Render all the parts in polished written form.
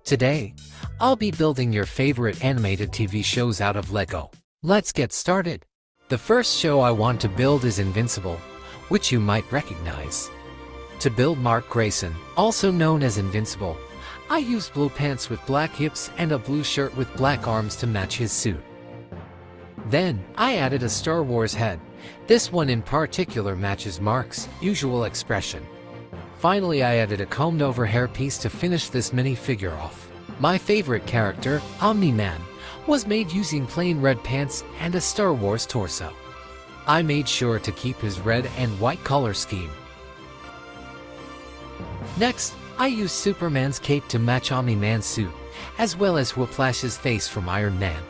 Today, I'll be building your favorite animated TV shows out of Lego. Let's get started. The first show I want to build is Invincible, which you might recognize. To build Mark Grayson, also known as Invincible, I used blue pants with black hips and a blue shirt with black arms to match his suit. Then, I added a Star Wars head. This one in particular matches Mark's usual expression. Finally, I added a combed-over hairpiece to finish this minifigure off. My favorite character, Omni-Man, was made using plain red pants and a Star Wars torso. I made sure to keep his red and white color scheme. Next, I used Superman's cape to match Omni-Man's suit, as well as Whiplash's face from Iron Man.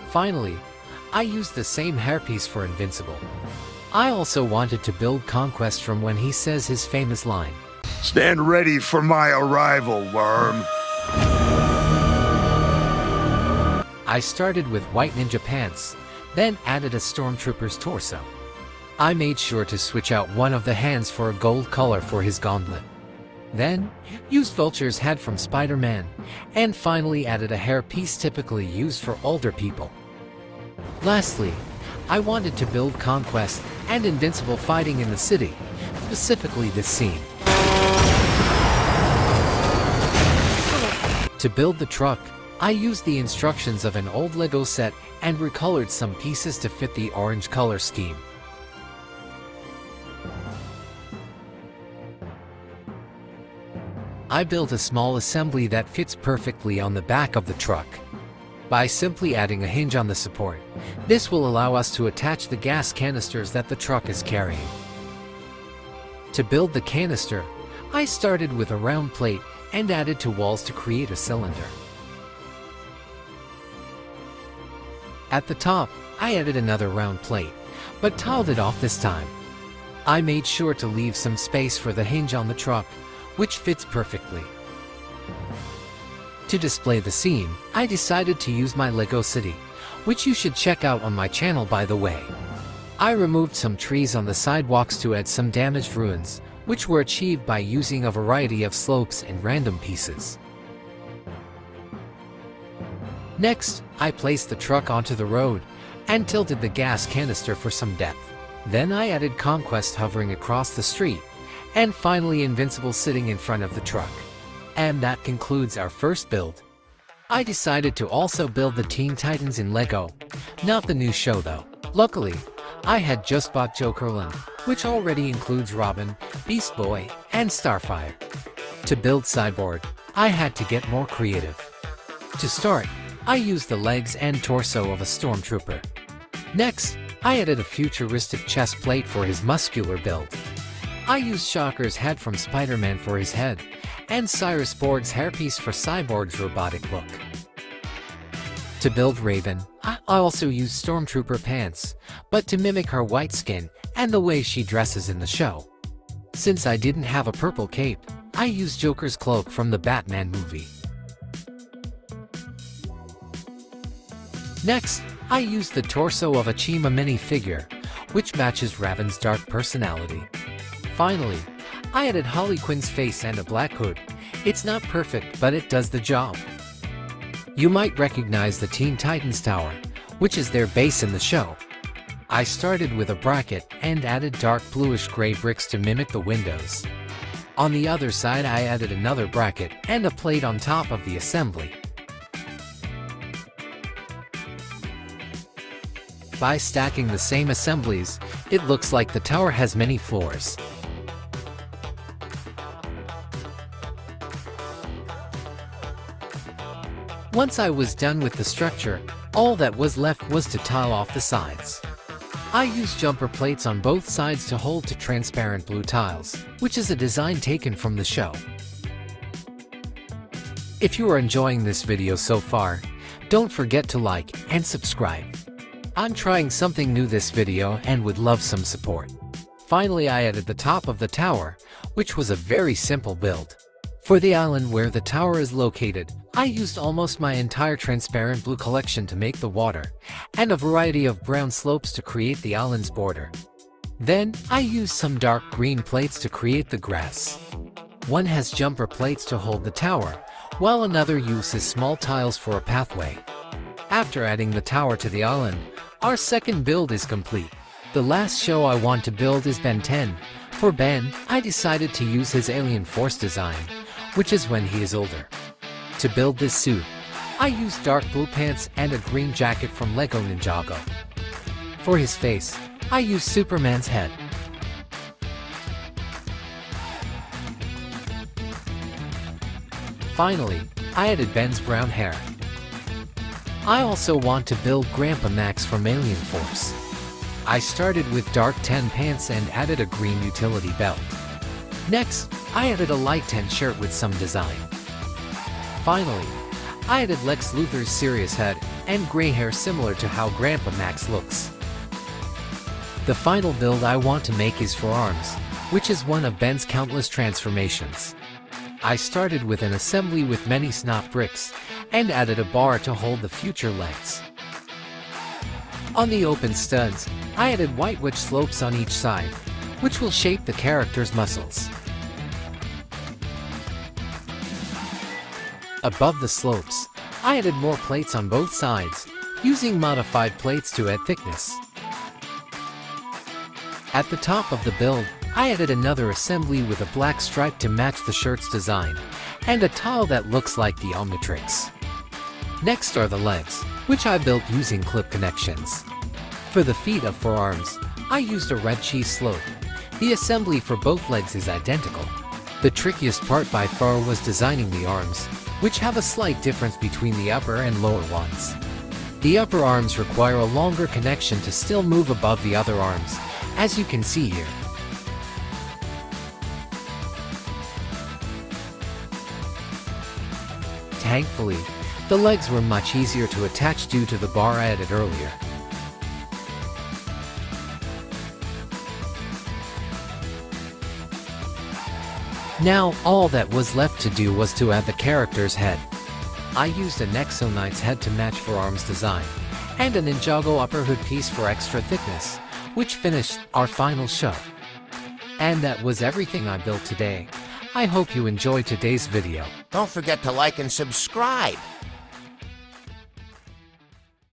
Finally, I used the same hairpiece for Invincible. I also wanted to build Conquest from when he says his famous line, "Stand ready for my arrival, worm." I started with white ninja pants, then added a stormtrooper's torso. I made sure to switch out one of the hands for a gold color for his gauntlet. Then, used Vulture's head from Spider-Man, and finally added a hairpiece typically used for older people. Lastly, I wanted to build Conquest and Invincible fighting in the city, specifically this scene. To build the truck, I used the instructions of an old Lego set and recolored some pieces to fit the orange color scheme. I built a small assembly that fits perfectly on the back of the truck. By simply adding a hinge on the support, this will allow us to attach the gas canisters that the truck is carrying. To build the canister, I started with a round plate and added two walls to create a cylinder. At the top, I added another round plate, but tiled it off this time. I made sure to leave some space for the hinge on the truck, which fits perfectly. To display the scene, I decided to use my Lego City, which you should check out on my channel by the way. I removed some trees on the sidewalks to add some damaged ruins, which were achieved by using a variety of slopes and random pieces. Next, I placed the truck onto the road and tilted the gas canister for some depth. Then I added Conquest hovering across the street, and finally Invincible sitting in front of the truck. And that concludes our first build. I decided to also build the Teen Titans in Lego, not the new show though. Luckily, I had just bought Jokerland, which already includes Robin, Beast Boy, and Starfire. To build Cyborg, I had to get more creative. To start, I used the legs and torso of a stormtrooper. Next, I added a futuristic chest plate for his muscular build. I used Shocker's head from Spider-Man for his head, and Cyrus Borg's hairpiece for Cyborg's robotic look. To build Raven, I also used Stormtrooper pants, but to mimic her white skin and the way she dresses in the show. Since I didn't have a purple cape, I used Joker's cloak from the Batman movie. Next, I used the torso of a Chima minifigure, which matches Raven's dark personality. Finally, I added Harley Quinn's face and a black hood. It's not perfect, but it does the job. You might recognize the Teen Titans Tower, which is their base in the show. I started with a bracket and added dark bluish-gray bricks to mimic the windows. On the other side, I added another bracket and a plate on top of the assembly. By stacking the same assemblies, it looks like the tower has many floors. Once I was done with the structure, all that was left was to tile off the sides. I used jumper plates on both sides to hold to transparent blue tiles, which is a design taken from the show. If you are enjoying this video so far, don't forget to like and subscribe. I'm trying something new this video and would love some support. Finally, I added the top of the tower, which was a very simple build. For the island where the tower is located, I used almost my entire transparent blue collection to make the water, and a variety of brown slopes to create the island's border. Then, I used some dark green plates to create the grass. One has jumper plates to hold the tower, while another uses small tiles for a pathway. After adding the tower to the island, our second build is complete. The last show I want to build is Ben 10. For Ben, I decided to use his Alien Force design, which is when he is older. To build this suit, I used dark blue pants and a green jacket from Lego Ninjago. For his face, I used Superman's head. Finally, I added Ben's brown hair. I also want to build Grandpa Max from Alien Force. I started with dark tan pants and added a green utility belt. Next, I added a light tan shirt with some design. Finally, I added Lex Luthor's serious head and gray hair similar to how Grandpa Max looks. The final build I want to make is for arms, which is one of Ben's countless transformations. I started with an assembly with many snot bricks and added a bar to hold the future legs. On the open studs, I added white wedge slopes on each side, which will shape the character's muscles. Above the slopes, I added more plates on both sides, using modified plates to add thickness. At the top of the build, I added another assembly with a black stripe to match the shirt's design, and a tile that looks like the Omnitrix. Next are the legs, which I built using clip connections. For the feet of forearms, I used a red cheese slope. The assembly for both legs is identical. The trickiest part by far was designing the arms, which have a slight difference between the upper and lower ones. The upper arms require a longer connection to still move above the other arms, as you can see here. Thankfully, the legs were much easier to attach due to the bar I added earlier. Now, all that was left to do was to add the character's head. I used a Nexo Knight's head to match for arms design, and a Ninjago upper hood piece for extra thickness, which finished our final show. And that was everything I built today. I hope you enjoyed today's video. Don't forget to like and subscribe.